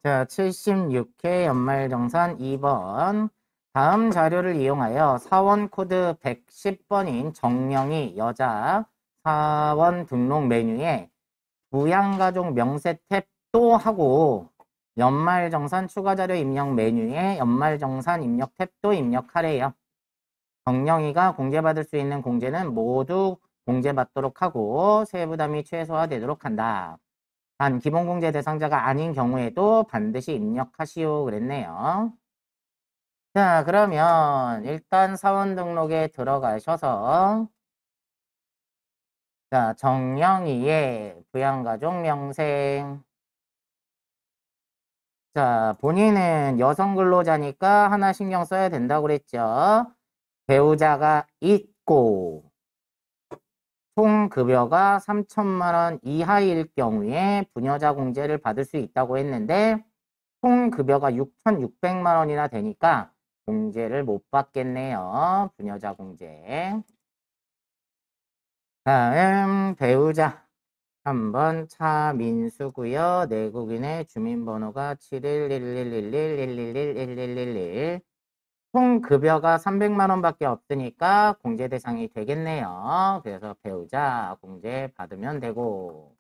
자, 76회 연말정산 2번. 다음 자료를 이용하여 사원 코드 110번인 정령이 여자 사원 등록 메뉴에 부양가족 명세 탭도 하고 연말정산 추가자료 입력 메뉴에 연말정산 입력 탭도 입력하래요. 정령이가 공제받을 수 있는 공제는 모두 공제받도록 하고 세부담이 최소화되도록 한다. 단 기본공제 대상자가 아닌 경우에도 반드시 입력하시오 그랬네요. 자, 그러면 일단 사원 등록에 들어가셔서 자, 정령이의 부양가족 명생. 자, 본인은 여성 근로자니까 하나 신경 써야 된다고 그랬죠. 배우자가 있고 총 급여가 3천만 원 이하일 경우에 부녀자 공제를 받을 수 있다고 했는데 총 급여가 6,600만 원이나 되니까 공제를 못 받겠네요. 부녀자 공제. 다음 배우자. 3번 차민수고요. 내국인의 주민번호가 711111111111. 총 급여가 300만 원밖에 없으니까 공제 대상이 되겠네요. 그래서 배우자 공제 받으면 되고.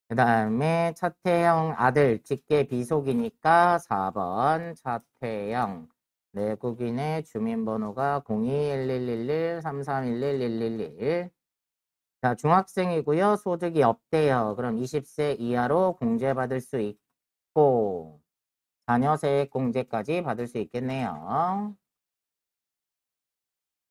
그 다음에 차태영 아들 직계 비속이니까 4번 차태영 내국인의 주민번호가 021111331111. 자, 중학생이고요. 소득이 없대요. 그럼 20세 이하로 공제받을 수 있고 자녀세액 공제까지 받을 수 있겠네요.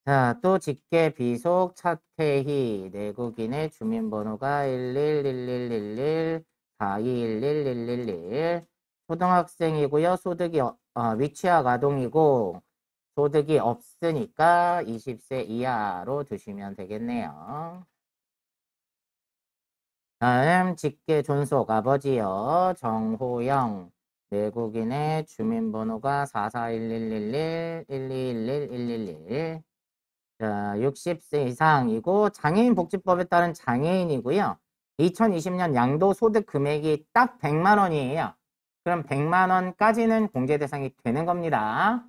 자, 또 직계 비속 차태희 내국인의 주민번호가 111111421111. 초등학생이고요. 소득이 위취학 아동이고 소득이 없으니까 20세 이하로 두시면 되겠네요. 다음 직계 존속 아버지요. 정호영 내국인의 주민번호가 441111121111. 자, 60세 이상이고 장애인 복지법에 따른 장애인이고요. 2020년 양도소득 금액이 딱 100만 원이에요. 그럼 100만 원까지는 공제 대상이 되는 겁니다.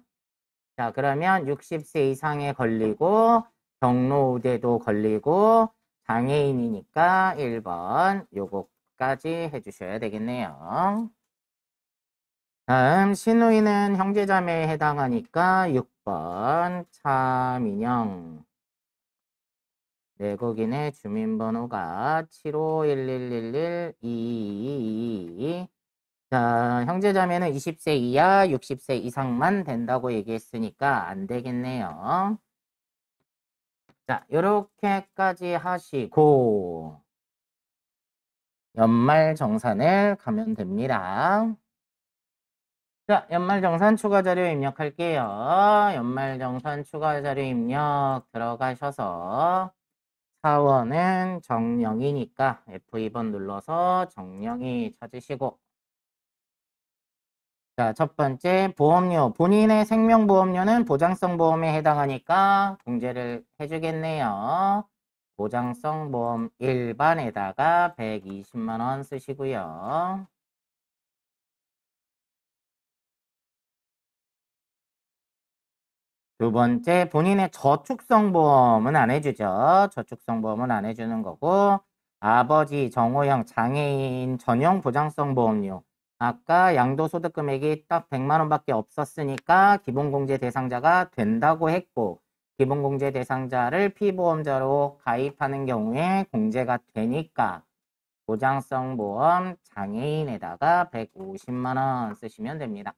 자, 그러면 60세 이상에 걸리고 경로우대도 걸리고 장애인이니까 1번 요거까지 해주셔야 되겠네요. 다음 신우이는 형제자매에 해당하니까 6번 차민영 내국인의 주민번호가 7511112222. 자, 형제자매는 20세 이하 60세 이상만 된다고 얘기했으니까 안 되겠네요. 자, 요렇게까지 하시고 연말정산을 가면 됩니다. 자, 연말정산 추가자료 입력할게요. 연말정산 추가자료 입력 들어가셔서 사원은 정령이니까 F2번 눌러서 정령이 찾으시고 자, 첫 번째 보험료. 본인의 생명보험료는 보장성 보험에 해당하니까 공제를 해주겠네요. 보장성 보험 일반에다가 120만 원 쓰시고요. 두 번째, 본인의 저축성 보험은 안 해주죠. 저축성 보험은 안 해주는 거고, 아버지 정호영 장애인 전용 보장성 보험료. 아까 양도소득 금액이 딱 100만 원밖에 없었으니까 기본공제 대상자가 된다고 했고, 기본공제 대상자를 피보험자로 가입하는 경우에 공제가 되니까 보장성 보험 장애인에다가 150만 원 쓰시면 됩니다.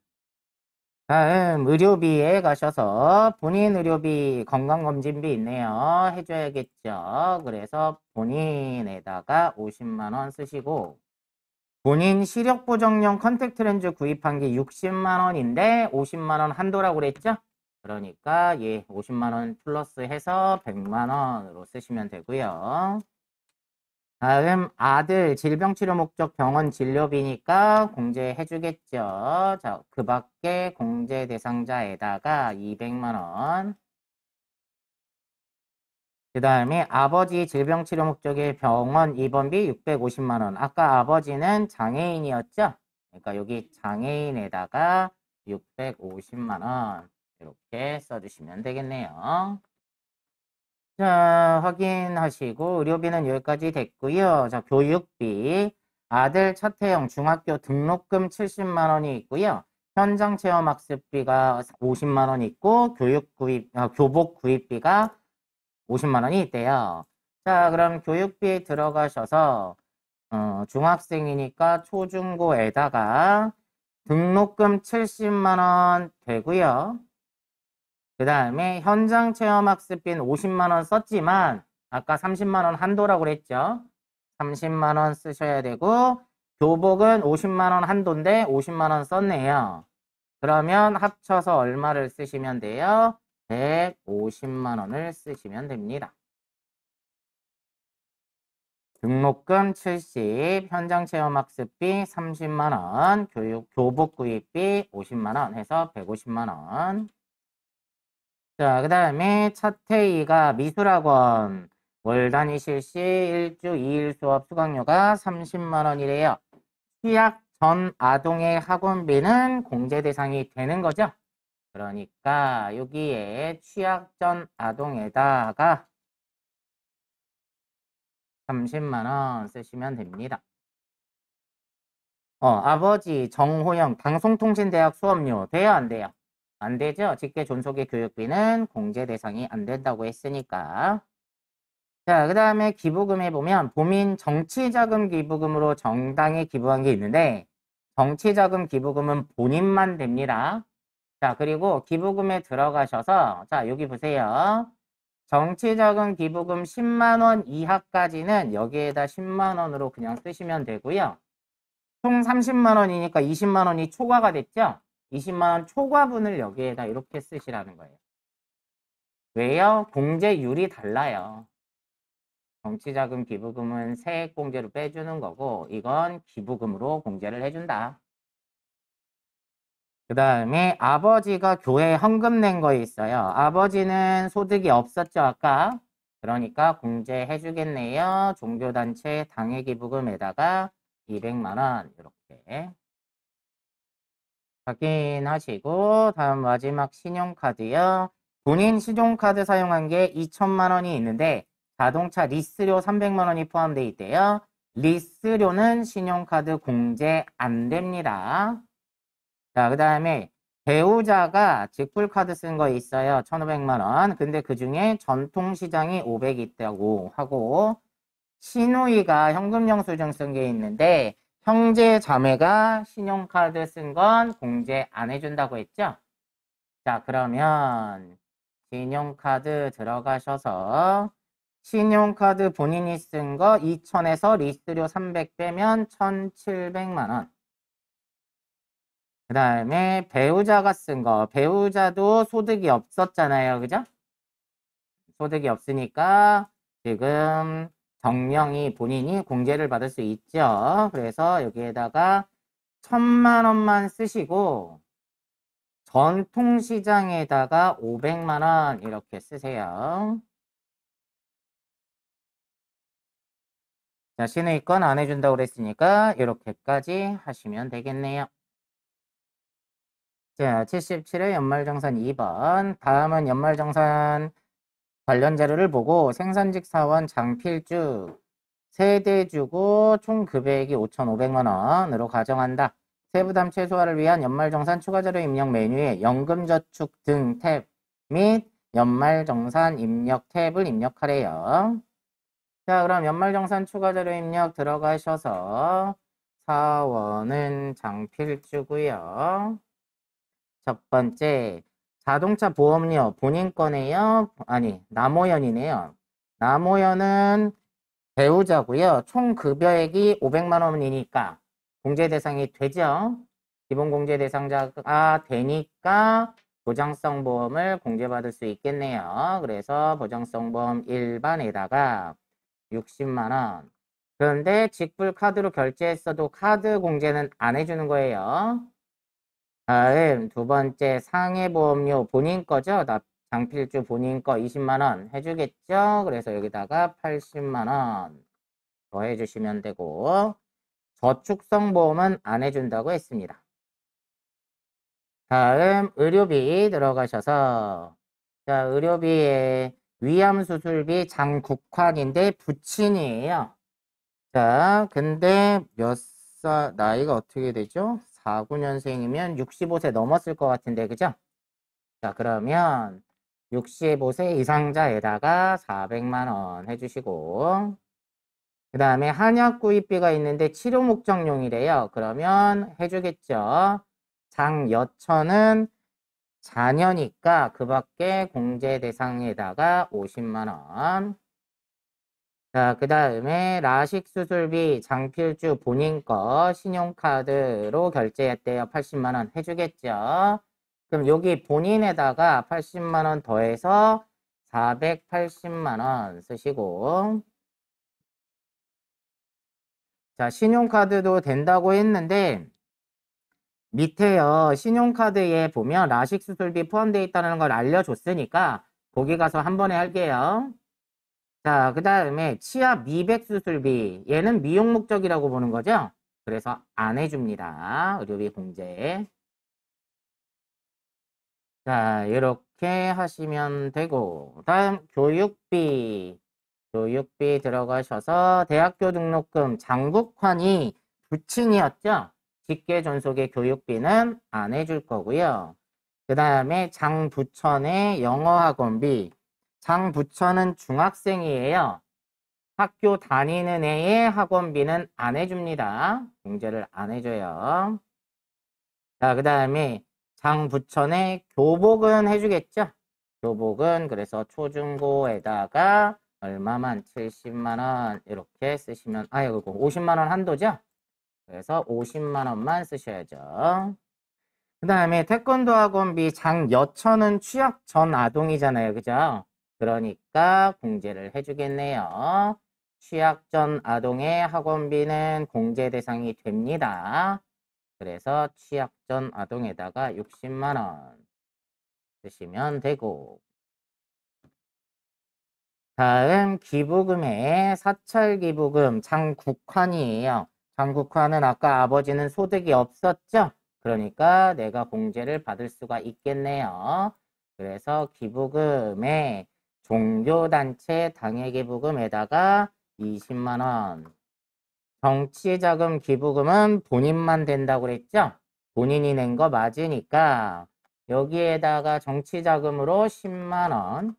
다음 의료비에 가셔서 본인 의료비 건강검진비 있네요. 해줘야겠죠. 그래서 본인에다가 50만 원 쓰시고 본인 시력보정용 컨택트렌즈 구입한 게 60만 원인데 50만 원 한도라고 그랬죠? 그러니까 50만 원 플러스 해서 100만 원으로 쓰시면 되고요. 다음 아들 질병치료 목적 병원 진료비니까 공제해주겠죠. 자, 그 밖에 공제 대상자에다가 200만 원. 그 다음에 아버지 질병치료 목적의 병원 입원비 650만 원. 아까 아버지는 장애인이었죠? 그러니까 여기 장애인에다가 650만 원 이렇게 써주시면 되겠네요. 자, 확인하시고 의료비는 여기까지 됐고요. 자, 교육비. 아들 차태영 중학교 등록금 70만 원이 있고요. 현장 체험 학습비가 50만 원 있고 교복 구입비가 50만 원이 있대요. 자, 그럼 교육비 들어가셔서 중학생이니까 초중고에다가 등록금 70만 원 되고요. 그 다음에 현장 체험 학습비는 50만 원 썼지만 아까 30만 원 한도라고 그랬죠. 30만 원 쓰셔야 되고 교복은 50만 원 한도인데 50만 원 썼네요. 그러면 합쳐서 얼마를 쓰시면 돼요? 150만 원을 쓰시면 됩니다. 등록금 70, 현장 체험 학습비 30만 원, 교복 구입비 50만 원 해서 150만 원. 자, 그 다음에 차태희가 미술학원 월 다니실 시 1주 2일 수업 수강료가 30만 원이래요. 취약 전 아동의 학원비는 공제 대상이 되는 거죠. 그러니까 여기에 취약 전 아동에다가 30만 원 쓰시면 됩니다. 아버지 정호영 방송통신대학 수업료 돼요, 안 돼요? 안 되죠? 직계 존속의 교육비는 공제 대상이 안 된다고 했으니까. 자, 그 다음에 기부금에 보면 보민 정치자금 기부금으로 정당에 기부한 게 있는데 정치자금 기부금은 본인만 됩니다. 자, 그리고 기부금에 들어가셔서 자, 여기 보세요. 정치자금 기부금 10만 원 이하까지는 여기에다 10만 원으로 그냥 쓰시면 되고요. 총 30만 원이니까 20만 원이 초과가 됐죠? 20만 원 초과분을 여기에다 이렇게 쓰시라는 거예요. 왜요? 공제율이 달라요. 정치자금 기부금은 세액공제로 빼주는 거고 이건 기부금으로 공제를 해준다. 그 다음에 아버지가 교회에 헌금 낸 거 있어요. 아버지는 소득이 없었죠, 아까? 그러니까 공제해 주겠네요. 종교단체 당회기부금에다가 200만 원 이렇게 확인하시고 다음 마지막 신용카드요. 본인 신용카드 사용한 게 2천만 원이 있는데 자동차 리스료 300만 원이 포함되어 있대요. 리스료는 신용카드 공제 안 됩니다. 자, 그 다음에 배우자가 직불카드 쓴 거 있어요. 1,500만 원. 근데 그 중에 전통시장이 500 있다고 하고 시누이가 현금영수증 쓴 게 있는데 형제 자매가 신용카드 쓴 건 공제 안 해준다고 했죠? 자, 그러면 신용카드 들어가셔서 신용카드 본인이 쓴 거 2,000에서 리스료 300 빼면 1,700만 원. 그 다음에 배우자가 쓴 거. 배우자도 소득이 없었잖아요. 그죠? 소득이 없으니까 지금 정명이 본인이 공제를 받을 수 있죠. 그래서 여기에다가 1,000만 원만 쓰시고 전통시장에다가 500만 원 이렇게 쓰세요. 자, 시누이권 안 해준다고 그랬으니까 이렇게까지 하시면 되겠네요. 자, 77회 연말정산 2번. 다음은 연말정산 관련 자료를 보고 생산직 사원 장필주 세대주고 총 금액이 5,500만 원으로 가정한다. 세부담 최소화를 위한 연말정산 추가자료 입력 메뉴에 연금저축 등 탭 및 연말정산 입력 탭을 입력하래요. 자, 그럼 연말정산 추가자료 입력 들어가셔서 사원은 장필주고요. 첫 번째 자동차 보험료 본인 거네요. 아니, 남호연이네요. 남호연은 배우자고요. 총 급여액이 500만 원이니까 공제 대상이 되죠. 기본 공제 대상자가 되니까 보장성 보험을 공제받을 수 있겠네요. 그래서 보장성 보험 일반에다가 60만 원. 그런데 직불 카드로 결제했어도 카드 공제는 안 해주는 거예요. 다음 두 번째 상해보험료 본인 거죠. 장필주 본인 거 20만 원 해주겠죠. 그래서 여기다가 80만 원 더 해주시면 되고 저축성 보험은 안 해준다고 했습니다. 다음 의료비 들어가셔서 자, 의료비에 위암수술비 장국환인데 부친이에요. 자, 근데 나이가 어떻게 되죠? 49년생이면 65세 넘었을 것 같은데, 그죠? 자, 그러면 65세 이상자에다가 400만 원 해주시고, 그 다음에 한약 구입비가 있는데 치료 목적용이래요. 그러면 해주겠죠. 장여천은 자녀니까 그 밖에 공제 대상에다가 50만 원. 자, 그 다음에 라식 수술비 장필주 본인 거 신용카드로 결제했대요. 80만 원 해주겠죠. 그럼 여기 본인에다가 80만 원 더해서 480만 원 쓰시고, 자, 신용카드도 된다고 했는데, 밑에요. 신용카드에 보면 라식 수술비 포함되어 있다는 걸 알려줬으니까, 거기 가서 한 번에 할게요. 자, 그 다음에 치아 미백 수술비. 얘는 미용 목적이라고 보는 거죠? 그래서 안 해줍니다. 의료비 공제. 자, 이렇게 하시면 되고, 다음 교육비. 교육비 들어가셔서 대학교 등록금 장국환이 부친이었죠? 직계 존속의 교육비는 안 해줄 거고요. 그 다음에 장부천의 영어학원비. 장부천은 중학생이에요. 학교 다니는 애의 학원비는 안 해줍니다. 공제를 안 해줘요. 자, 그 다음에 장부천의 교복은 해주겠죠? 교복은 그래서 초중고에다가 얼마만 70만 원 이렇게 쓰시면 아이고 50만 원 한도죠? 그래서 50만 원만 쓰셔야죠. 그 다음에 태권도 학원비 장여천은 취약 전 아동이잖아요. 그죠? 그러니까 공제를 해주겠네요. 취약 전 아동의 학원비는 공제 대상이 됩니다. 그래서 취약 전 아동에다가 60만 원 쓰시면 되고, 다음 기부금의 사찰 기부금 장국환이에요. 장국환은 아까 아버지는 소득이 없었죠? 그러니까 내가 공제를 받을 수가 있겠네요. 그래서 기부금에 종교단체 당해기부금에다가 20만 원. 정치자금 기부금은 본인만 된다고 그랬죠? 본인이 낸 거 맞으니까 여기에다가 정치자금으로 10만 원.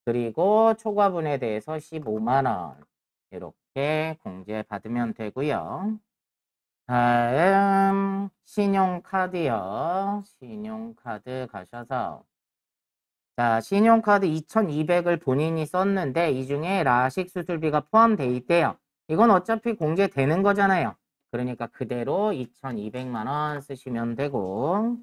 그리고 초과분에 대해서 15만 원 이렇게 공제 받으면 되고요. 다음 신용카드요. 신용카드 가셔서 자, 신용카드 2,200을 본인이 썼는데 이 중에 라식 수술비가 포함되어 있대요. 이건 어차피 공제되는 거잖아요. 그러니까 그대로 2,200만 원 쓰시면 되고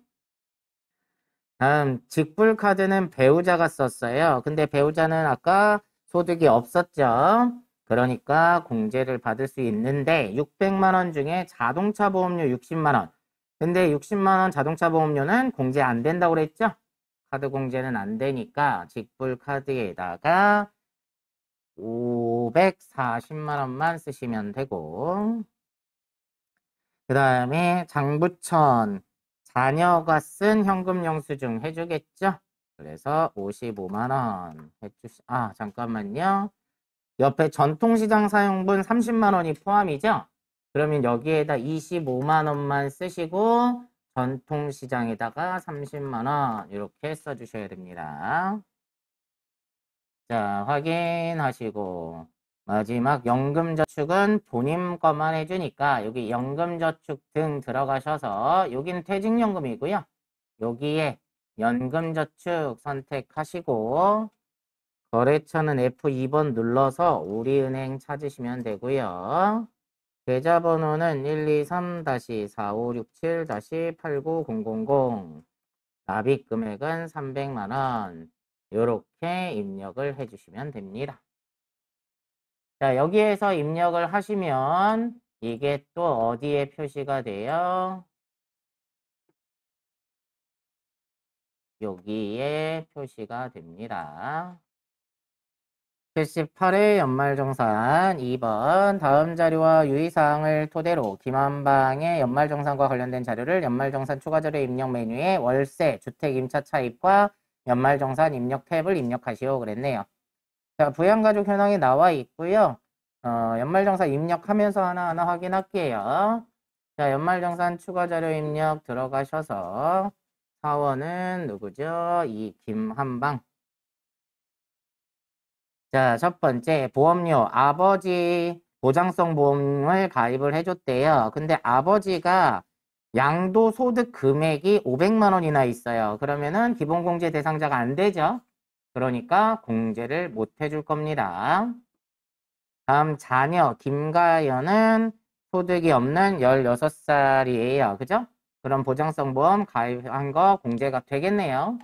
다음 직불카드는 배우자가 썼어요. 근데 배우자는 아까 소득이 없었죠. 그러니까 공제를 받을 수 있는데 600만 원 중에 자동차 보험료 60만 원. 근데 60만 원 자동차 보험료는 공제 안 된다고 그랬죠? 카드 공제는 안 되니까 직불카드에다가 540만 원만 쓰시면 되고 그 다음에 장부천 자녀가 쓴 현금 영수증 해주겠죠? 그래서 55만 원 잠깐만요. 옆에 전통시장 사용분 30만 원이 포함이죠? 그러면 여기에다 25만 원만 쓰시고 전통시장에다가 30만 원 이렇게 써주셔야 됩니다. 자, 확인하시고 마지막 연금저축은 본인 것만 해주니까 여기 연금저축 등 들어가셔서 여기는 퇴직연금이고요. 여기에 연금저축 선택하시고 거래처는 F2번 눌러서 우리은행 찾으시면 되고요. 계좌번호는 123-4567-89000 납입 금액은 300만 원 이렇게 입력을 해주시면 됩니다. 자, 여기에서 입력을 하시면 이게 또 어디에 표시가 돼요? 여기에 표시가 됩니다. 78회 연말정산 2번 다음 자료와 유의사항을 토대로 김한방의 연말정산과 관련된 자료를 연말정산 추가자료 입력 메뉴에 월세, 주택 임차 차입과 연말정산 입력 탭을 입력하시오 그랬네요. 자, 부양가족 현황이 나와 있고요. 연말정산 입력하면서 하나하나 확인할게요. 자, 연말정산 추가자료 입력 들어가셔서 사원은 누구죠? 이 김한방. 자, 첫 번째, 보험료. 아버지 보장성 보험을 가입을 해줬대요. 근데 아버지가 양도소득 금액이 500만 원이나 있어요. 그러면은 기본공제 대상자가 안 되죠. 그러니까 공제를 못 해줄 겁니다. 다음 자녀, 김가연은 소득이 없는 16살이에요. 그죠? 그럼 보장성 보험 가입한 거 공제가 되겠네요.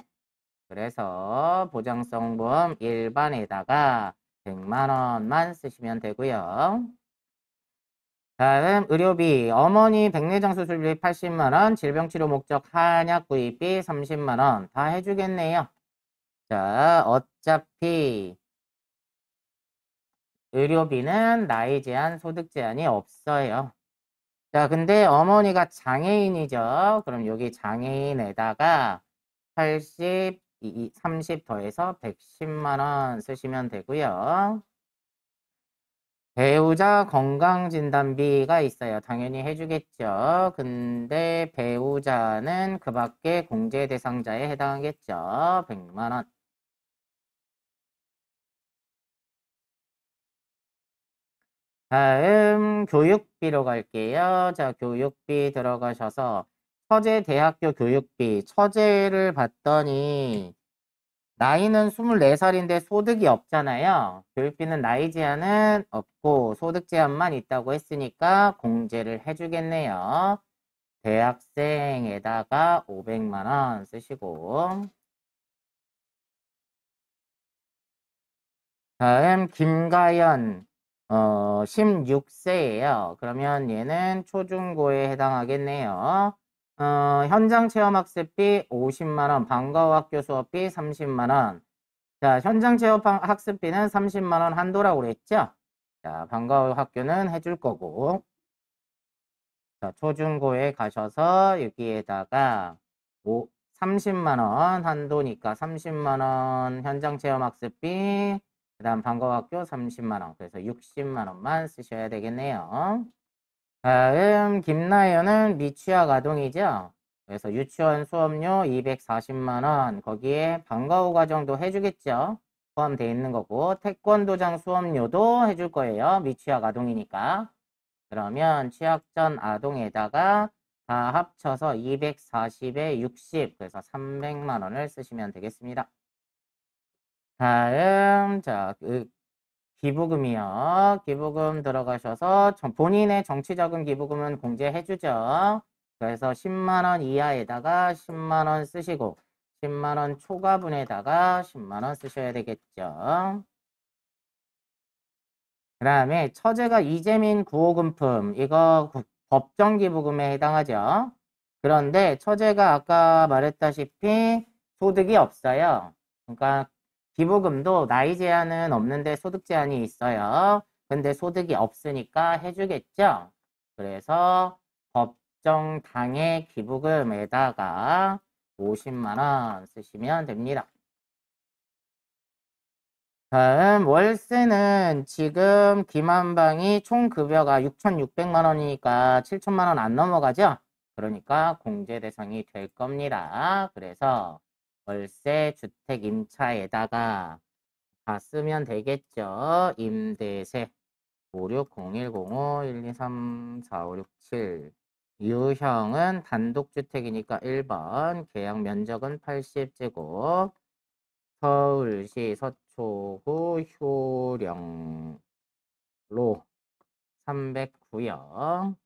그래서 보장성 보험 일반에다가 100만 원만 쓰시면 되고요. 다음 의료비 어머니 백내장 수술비 80만 원, 질병치료 목적 한약 구입비 30만 원 다 해주겠네요. 자, 어차피 의료비는 나이 제한, 소득 제한이 없어요. 자, 근데 어머니가 장애인이죠. 그럼 여기 장애인에다가 80, 30 더해서 110만 원 쓰시면 되고요. 배우자 건강진단비가 있어요. 당연히 해주겠죠. 근데 배우자는 그 밖에 공제 대상자에 해당하겠죠. 100만 원. 다음 교육비로 갈게요. 자, 교육비 들어가셔서 처제 대학교 교육비 처제를 봤더니 나이는 24살인데 소득이 없잖아요. 교육비는 나이 제한은 없고 소득 제한만 있다고 했으니까 공제를 해주겠네요. 대학생에다가 500만 원 쓰시고 다음 김가연 16세예요. 그러면 얘는 초중고에 해당하겠네요. 현장 체험 학습비 50만 원, 방과후 학교 수업비 30만 원. 자, 현장 체험 학습비는 30만 원 한도라고 그랬죠? 자, 방과후 학교는 해줄 거고. 자, 초중고에 가셔서 여기에다가 30만 원 한도니까 30만 원 현장 체험 학습비, 그다음 방과학교 30만 원. 그래서 60만 원만 쓰셔야 되겠네요. 다음 김나연은 미취학 아동이죠. 그래서 유치원 수업료 240만 원. 거기에 방과후 과정도 해주겠죠. 포함되어 있는 거고 태권도장 수업료도 해줄 거예요. 미취학 아동이니까. 그러면 취학 전 아동에다가 다 합쳐서 240에 60, 그래서 300만 원을 쓰시면 되겠습니다. 다음, 자, 기부금이요. 기부금 들어가셔서 본인의 정치자금 기부금은 공제해주죠. 그래서 10만 원 이하에다가 10만 원 쓰시고 10만 원 초과분에다가 10만 원 쓰셔야 되겠죠. 그 다음에 처제가 이재민 구호금품 이거 법정기부금에 해당하죠. 그런데 처제가 아까 말했다시피 소득이 없어요. 그러니까 기부금도 나이 제한은 없는데 소득 제한이 있어요. 근데 소득이 없으니까 해주겠죠. 그래서 법정 당해 기부금에다가 50만 원 쓰시면 됩니다. 다음 월세는 지금 김한방이 총 급여가 6,600만 원이니까 7천만 원 안 넘어가죠? 그러니까 공제 대상이 될 겁니다. 그래서 월세 주택 임차에다가 다 쓰면 되겠죠. 임대세 560105123456 유형은 단독주택이니까 1번 계약 면적은 80제곱 서울시 서초구 효령로 309역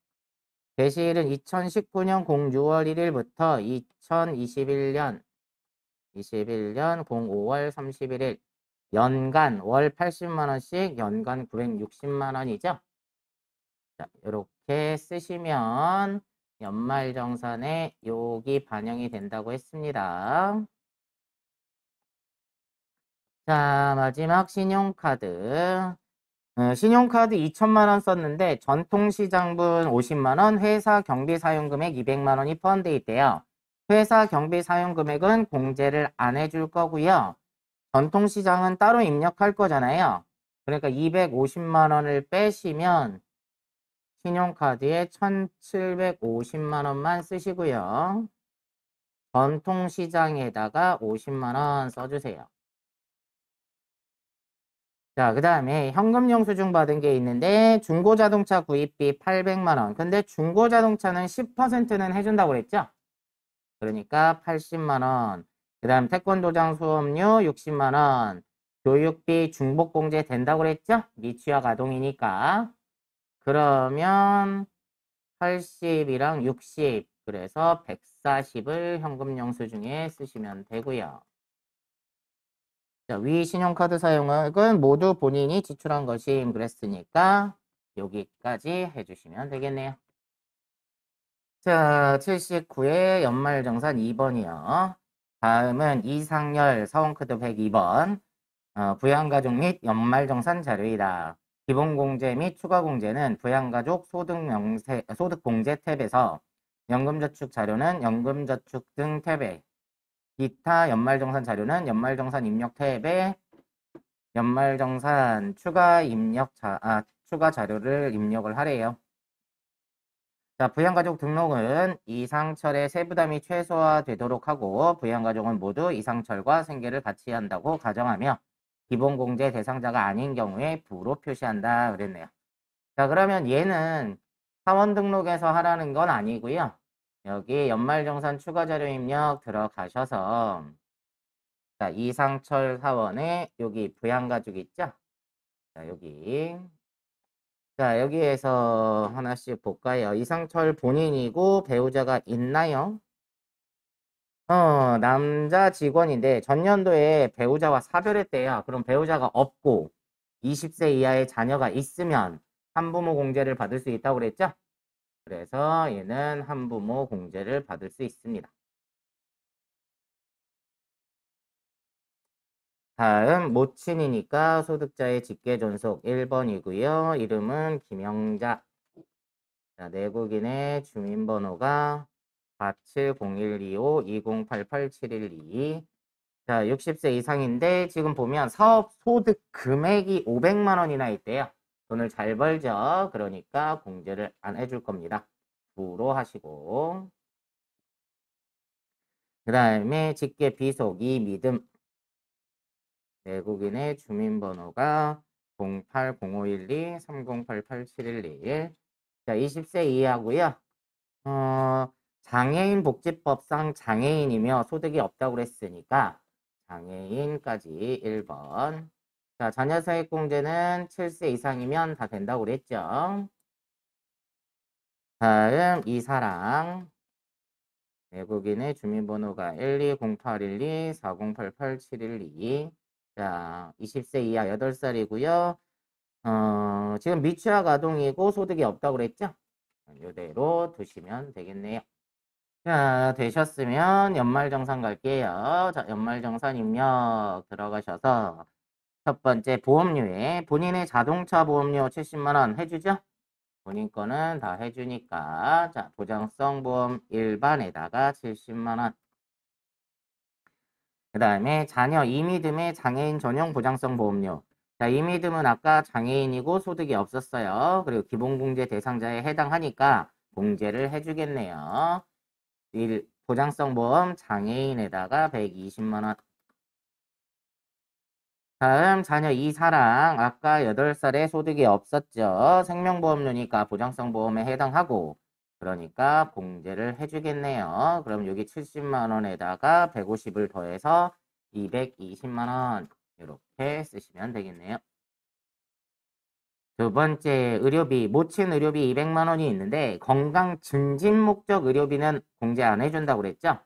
대시일은 2019년 6월 1일부터 2021년 05월 31일 연간 월 80만 원씩 연간 960만 원이죠. 자, 이렇게 쓰시면 연말정산에 여기 반영이 된다고 했습니다. 자, 마지막 신용카드. 신용카드 2천만 원 썼는데 전통시장분 50만 원, 회사 경비 사용금액 200만 원이 포함되어 있대요. 회사 경비 사용금액은 공제를 안 해줄 거고요. 전통시장은 따로 입력할 거잖아요. 그러니까 250만 원을 빼시면 신용카드에 1,750만 원만 쓰시고요. 전통시장에다가 50만 원 써주세요. 자, 그 다음에 현금 영수증 받은 게 있는데 중고자동차 구입비 800만 원. 근데 중고자동차는 10%는 해준다고 그랬죠? 그러니까 80만 원. 그 다음 태권도장 수업료 60만 원. 교육비 중복공제 된다고 그랬죠? 미취학 아동이니까. 그러면 80이랑 60. 그래서 140을 현금 영수증에 쓰시면 되고요. 자, 위 신용카드 사용액은 모두 본인이 지출한 것임 그랬으니까 여기까지 해주시면 되겠네요. 자, 79회 연말정산 2번이요. 다음은 이상열 사원카드 102번 부양가족 및 연말정산 자료이다. 기본공제 및 추가공제는 부양가족 소득공제 탭에서 연금저축 자료는 연금저축 등 탭에 기타 연말정산 자료는 연말정산 입력 탭에 연말정산 추가 자료를 입력을 하래요. 자, 부양가족 등록은 이상철의 세부담이 최소화되도록 하고 부양가족은 모두 이상철과 생계를 같이 한다고 가정하며 기본공제 대상자가 아닌 경우에 부로 표시한다 그랬네요. 자, 그러면 얘는 사원 등록에서 하라는 건 아니고요. 여기 연말정산 추가자료 입력 들어가셔서 자, 이상철 사원의 여기 부양가족 있죠? 자, 여기. 자, 여기에서 하나씩 볼까요? 이상철 본인이고 배우자가 있나요? 남자 직원인데 전년도에 배우자와 사별했대요. 그럼 배우자가 없고 20세 이하의 자녀가 있으면 한부모 공제를 받을 수 있다고 그랬죠? 그래서 얘는 한부모 공제를 받을 수 있습니다. 다음 모친이니까 소득자의 직계존속 1번이고요. 이름은 김영자. 자, 내국인의 주민번호가 470125-2088-712. 자, 60세 이상인데 지금 보면 사업 소득 금액이 500만 원이나 있대요. 돈을 잘 벌죠. 그러니까 공제를 안 해줄 겁니다. 부로 하시고. 그 다음에 직계 비속 이믿음. 내국인의 주민번호가 080512-3088-711. 자, 20세 이하고요. 장애인 복지법상 장애인이며 소득이 없다고 그랬으니까 장애인까지 1번. 자, 자녀 사회공제는 7세 이상이면 다 된다고 그랬죠. 다음 이사랑. 외국인의 주민번호가 1208124088712. 자, 20세 이하 8살이고요. 지금 미취학 아동이고 소득이 없다고 그랬죠? 이대로 두시면 되겠네요. 자, 되셨으면 연말정산 갈게요. 자, 연말정산 입력 들어가셔서 첫 번째 보험료에 본인의 자동차 보험료 70만 원 해주죠? 본인 거는 다 해주니까 자, 보장성 보험 일반에다가 70만 원. 그 다음에 자녀 이미듬의 장애인 전용 보장성 보험료. 자, 이미듬은 아까 장애인이고 소득이 없었어요. 그리고 기본공제 대상자에 해당하니까 공제를 해주겠네요. 보장성 보험 장애인에다가 120만 원. 다음 자녀 이사랑 아까 8살에 소득이 없었죠. 생명보험료니까 보장성 보험에 해당하고 그러니까 공제를 해주겠네요. 그럼 여기 70만 원에다가 150을 더해서 220만 원 이렇게 쓰시면 되겠네요. 두 번째 의료비, 모친 의료비 200만 원이 있는데 건강 증진 목적 의료비는 공제 안 해준다고 그랬죠?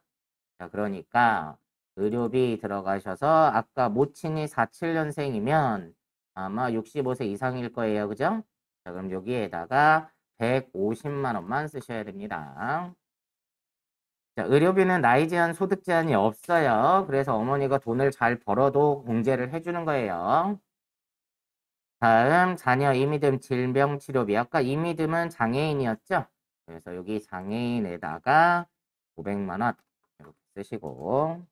자, 그러니까 의료비 들어가셔서 아까 모친이 47년생이면 아마 65세 이상일 거예요. 그죠? 자, 그럼 여기에다가 150만 원만 쓰셔야 됩니다. 자, 의료비는 나이 제한, 소득 제한이 없어요. 그래서 어머니가 돈을 잘 벌어도 공제를 해주는 거예요. 다음, 자녀 이미듬 질병 치료비. 아까 이미듬은 장애인이었죠? 그래서 여기 장애인에다가 500만 원 이렇게 쓰시고.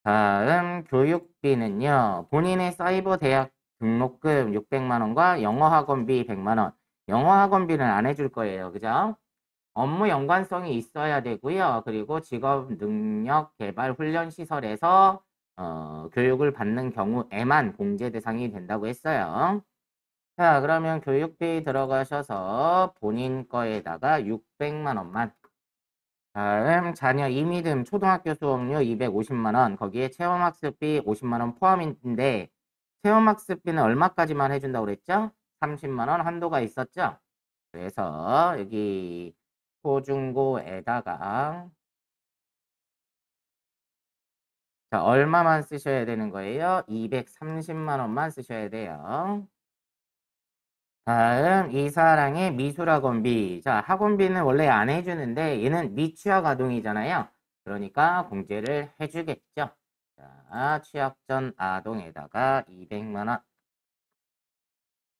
다음, 교육비는요. 본인의 사이버 대학 등록금 600만 원과 영어 학원비 100만 원. 영어 학원비는 안 해줄 거예요. 그죠? 업무 연관성이 있어야 되고요. 그리고 직업 능력 개발 훈련 시설에서 교육을 받는 경우에만 공제 대상이 된다고 했어요. 자, 그러면 교육비 들어가셔서 본인 거에다가 600만 원만. 다음 자녀 이미듬 초등학교 수업료 250만 원. 거기에 체험학습비 50만 원 포함인데 체험학습비는 얼마까지만 해준다고 그랬죠? 30만 원 한도가 있었죠? 그래서 여기 초중고에다가 자, 얼마만 쓰셔야 되는 거예요? 230만 원만 쓰셔야 돼요. 다음 이사랑의 미술학원비. 자, 학원비는 원래 안 해주는데 얘는 미취학 아동이잖아요. 그러니까 공제를 해주겠죠. 자, 취학 전 아동에다가 200만 원.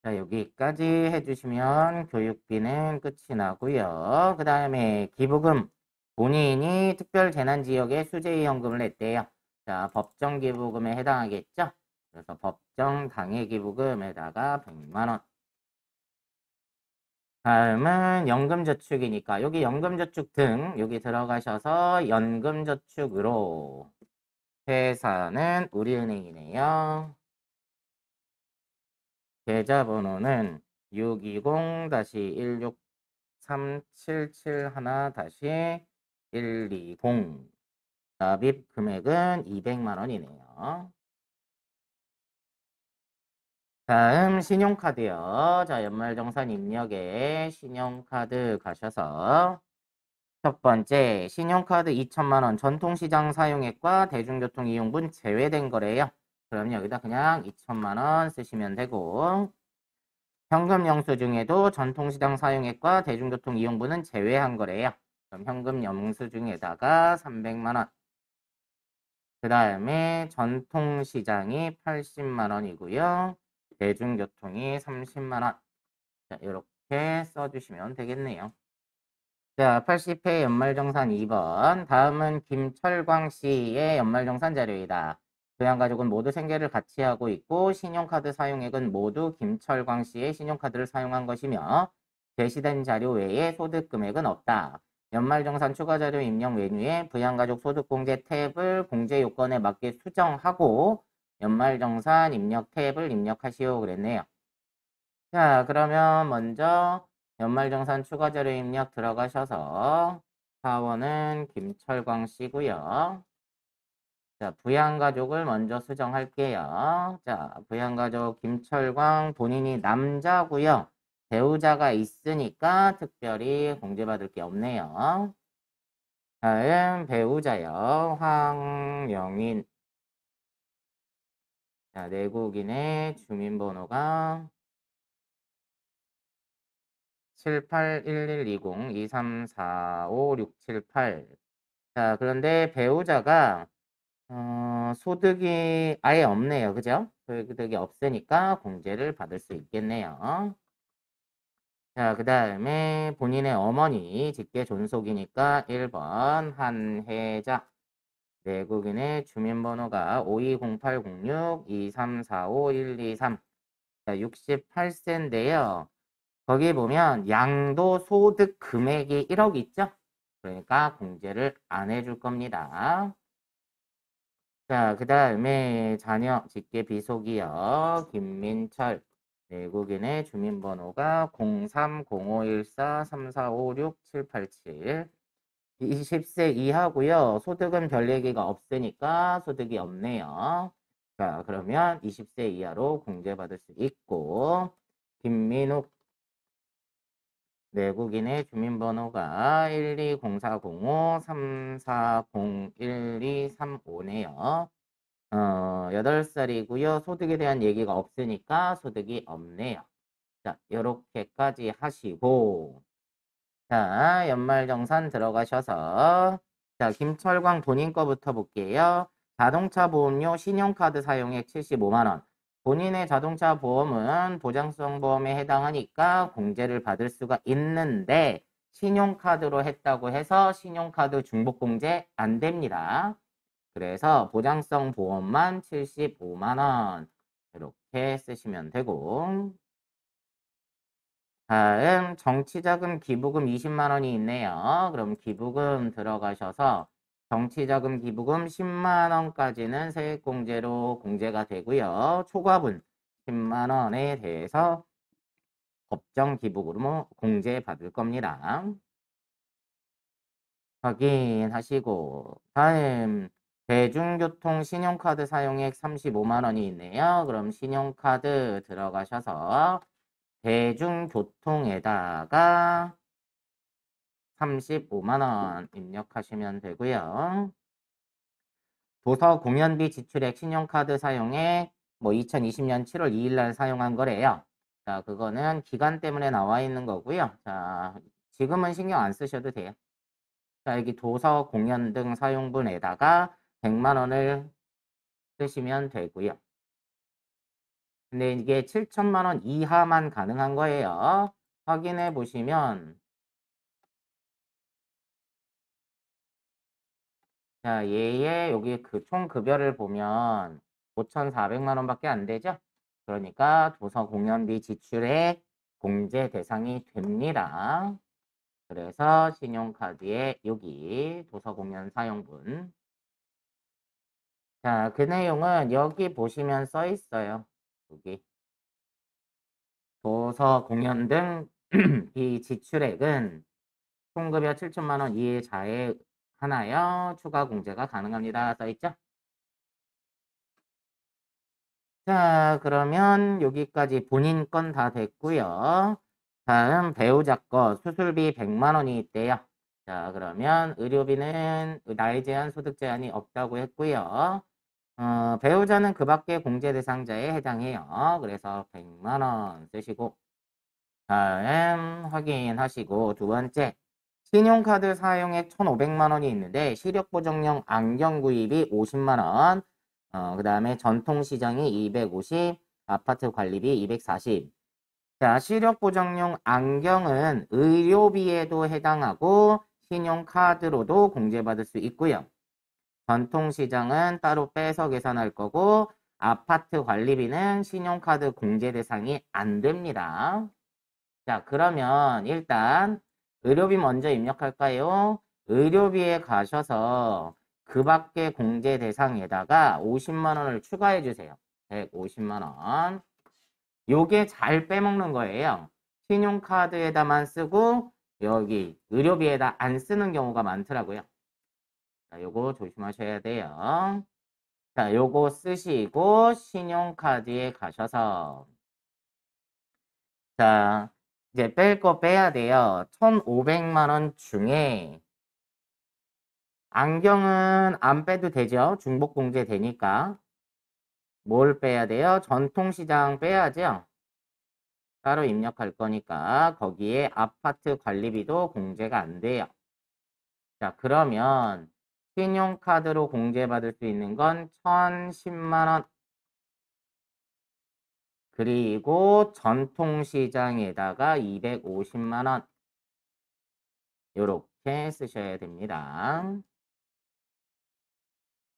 자, 여기까지 해주시면 교육비는 끝이 나고요. 그 다음에 기부금. 본인이 특별재난지역에 수재이연금을 냈대요. 자, 법정기부금에 해당하겠죠? 그래서 법정당해기부금에다가 100만 원. 다음은 연금저축이니까 여기 연금저축 등 여기 들어가셔서 연금저축으로 회사는 우리은행이네요. 계좌번호는 620-16377-120 납입 금액은 200만 원이네요. 다음 신용카드요. 자, 연말정산 입력에 신용카드 가셔서 첫 번째 신용카드 2천만 원 전통시장 사용액과 대중교통 이용분 제외된 거래요. 그럼 여기다 그냥 2천만 원 쓰시면 되고 현금 영수증에도 전통시장 사용액과 대중교통 이용분은 제외한 거래요. 그럼 현금 영수증에다가 300만 원. 그 다음에 전통시장이 80만 원이고요. 대중교통이 30만 원. 자, 이렇게 써주시면 되겠네요. 자, 80회 연말정산 2번. 다음은 김철광 씨의 연말정산 자료이다. 부양가족은 모두 생계를 같이 하고 있고 신용카드 사용액은 모두 김철광 씨의 신용카드를 사용한 것이며 제시된 자료 외에 소득 금액은 없다. 연말정산 추가자료 입력 메뉴에 부양가족 소득공제 탭을 공제 요건에 맞게 수정하고 연말정산 입력 탭을 입력하시오 그랬네요. 자, 그러면 먼저 연말정산 추가자료 입력 들어가셔서 사원은 김철광 씨고요. 자, 부양가족을 먼저 수정할게요. 자, 부양가족 김철광 본인이 남자고요. 배우자가 있으니까 특별히 공제받을 게 없네요. 다음 배우자요. 황영인. 자, 내국인의 주민번호가 781120-2345-678. 자, 그런데 배우자가 소득이 아예 없네요. 그죠? 소득이 없으니까 공제를 받을 수 있겠네요. 자, 그 다음에 본인의 어머니 직계 존속이니까 1번 한혜자. 내국인의 주민번호가 520806-2345-123. 자, 68세인데요. 거기 보면 양도소득 금액이 1억 있죠? 그러니까 공제를 안 해줄 겁니다. 자, 그 다음에 자녀 직계 비속이요. 김민철. 내국인의 주민번호가 0305143456-787. 20세 이하고요. 소득은 별 얘기가 없으니까 소득이 없네요. 자, 그러면 20세 이하로 공제받을 수 있고 김민욱 내국인의 주민번호가 1204053401235네요. 8살이고요. 소득에 대한 얘기가 없으니까 소득이 없네요. 자, 이렇게까지 하시고 자, 연말정산 들어가셔서 자, 김철광 본인 거부터 볼게요. 자동차 보험료 신용카드 사용액 75만 원. 본인의 자동차 보험은 보장성 보험에 해당하니까 공제를 받을 수가 있는데 신용카드로 했다고 해서 신용카드 중복공제 안 됩니다. 그래서 보장성 보험만 75만 원 이렇게 쓰시면 되고 다음 정치자금 기부금 20만 원이 있네요. 그럼 기부금 들어가셔서 정치자금 기부금 10만 원까지는 세액공제로 공제가 되고요. 초과분 10만 원에 대해서 법정 기부금으로 공제받을 겁니다. 확인하시고 다음 대중교통 신용카드 사용액 35만 원이 있네요. 그럼 신용카드 들어가셔서 대중교통에다가 35만 원 입력하시면 되고요. 도서 공연비 지출액 신용카드 사용액 뭐 2020년 7월 2일 날 사용한 거래요. 자, 그거는 기간 때문에 나와 있는 거고요. 자, 지금은 신경 안 쓰셔도 돼요. 자, 여기 도서 공연 등 사용분에다가 100만 원을 쓰시면 되고요. 근데 이게 7천만 원 이하만 가능한 거예요. 확인해 보시면 자, 얘의 여기 그 총 급여를 보면 5,400만 원밖에 안 되죠? 그러니까 도서 공연비 지출액 공제 대상이 됩니다. 그래서 신용카드에 여기 도서 공연 사용분. 자, 그 내용은 여기 보시면 써 있어요. 여기. 도서 공연 등 이 지출액은 총급여 7천만 원 이하에 하나여 추가 공제가 가능합니다. 써 있죠? 자, 그러면 여기까지 본인 건 다 됐고요. 다음 배우자 거 수술비 100만 원이 있대요. 자, 그러면 의료비는 나이 제한, 소득 제한이 없다고 했고요. 배우자는 그 밖의 공제 대상자에 해당해요. 그래서 100만 원 쓰시고 다음 확인하시고 두 번째 신용카드 사용액 1,500만 원이 있는데 시력보정용 안경 구입이 50만 원, 그 다음에 전통시장이 250, 아파트 관리비 240. 자, 시력보정용 안경은 의료비에도 해당하고 신용카드로도 공제받을 수 있고요. 전통시장은 따로 빼서 계산할 거고 아파트 관리비는 신용카드 공제 대상이 안 됩니다. 자, 그러면 일단 의료비 먼저 입력할까요? 의료비에 가셔서 그 밖의 공제 대상에다가 50만 원을 추가해 주세요. 150만 원. 요게 잘 빼먹는 거예요. 신용카드에다만 쓰고 여기 의료비에다 안 쓰는 경우가 많더라고요. 자, 요거 조심하셔야 돼요. 자, 요거 쓰시고 신용카드에 가셔서 자, 이제 뺄 거 빼야 돼요. 1,500만 원 중에 안경은 안 빼도 되죠. 중복공제 되니까. 뭘 빼야 돼요? 전통시장 빼야죠. 따로 입력할 거니까 거기에 아파트 관리비도 공제가 안 돼요. 자, 그러면 신용카드로 공제받을 수 있는 건 1,010만 원. 그리고 전통시장에다가 250만 원. 요렇게 쓰셔야 됩니다.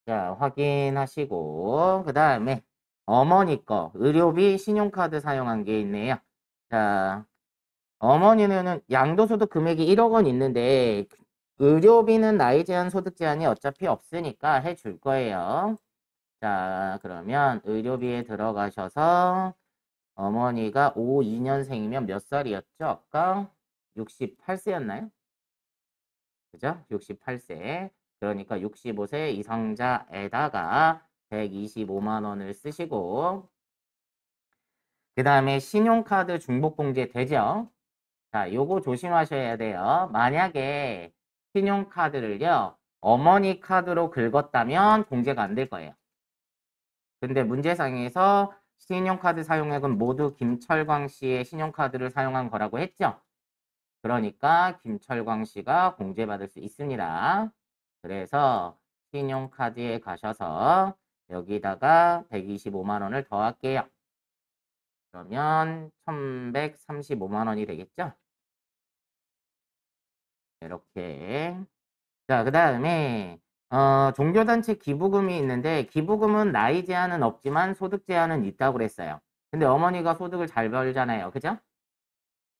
자, 확인하시고 그 다음에 어머니 거 의료비 신용카드 사용한 게 있네요. 자, 어머니는 양도소득 금액이 1억 원 있는데 의료비는 나이 제한, 소득 제한이 어차피 없으니까 해줄 거예요. 자, 그러면 의료비에 들어가셔서 어머니가 52년생이면 몇 살이었죠? 아까 68세였나요? 그죠? 68세. 그러니까 65세 이상자에다가 125만 원을 쓰시고 그 다음에 신용카드 중복공제 되죠? 자, 요거 조심하셔야 돼요. 만약에 신용카드를요, 어머니 카드로 긁었다면 공제가 안 될 거예요. 근데 문제상에서 신용카드 사용액은 모두 김철광 씨의 신용카드를 사용한 거라고 했죠? 그러니까 김철광 씨가 공제받을 수 있습니다. 그래서 신용카드에 가셔서 여기다가 125만 원을 더할게요. 그러면 1135만 원이 되겠죠? 이렇게. 자, 그 다음에 종교단체 기부금이 있는데 기부금은 나이 제한은 없지만 소득 제한은 있다고 그랬어요. 근데 어머니가 소득을 잘 벌잖아요. 그죠?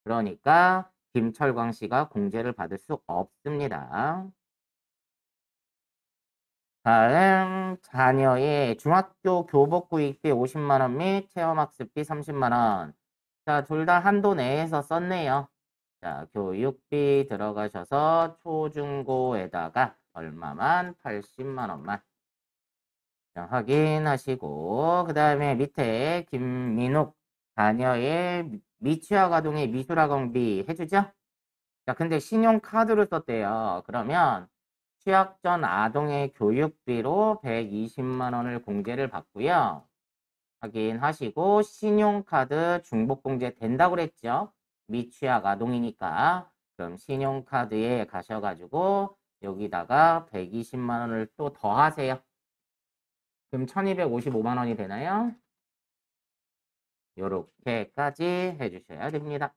그러니까 김철광 씨가 공제를 받을 수 없습니다. 다음 자녀의 중학교 교복구입비 50만 원 및 체험학습비 30만 원. 자, 둘 다 한도 내에서 썼네요. 자, 교육비 들어가셔서 초중고에다가 얼마만? 80만 원만. 자, 확인하시고 그 다음에 밑에 김민욱 자녀의 미취학 아동의 미술학원비 해주죠? 자, 근데 신용카드를 썼대요. 그러면 취학 전 아동의 교육비로 120만 원을 공제를 받고요. 확인하시고 신용카드 중복공제 된다고 그랬죠? 미취학 아동이니까. 그럼 신용카드에 가셔가지고 여기다가 120만 원을 또 더하세요. 그럼 1255만 원이 되나요? 요렇게까지 해주셔야 됩니다.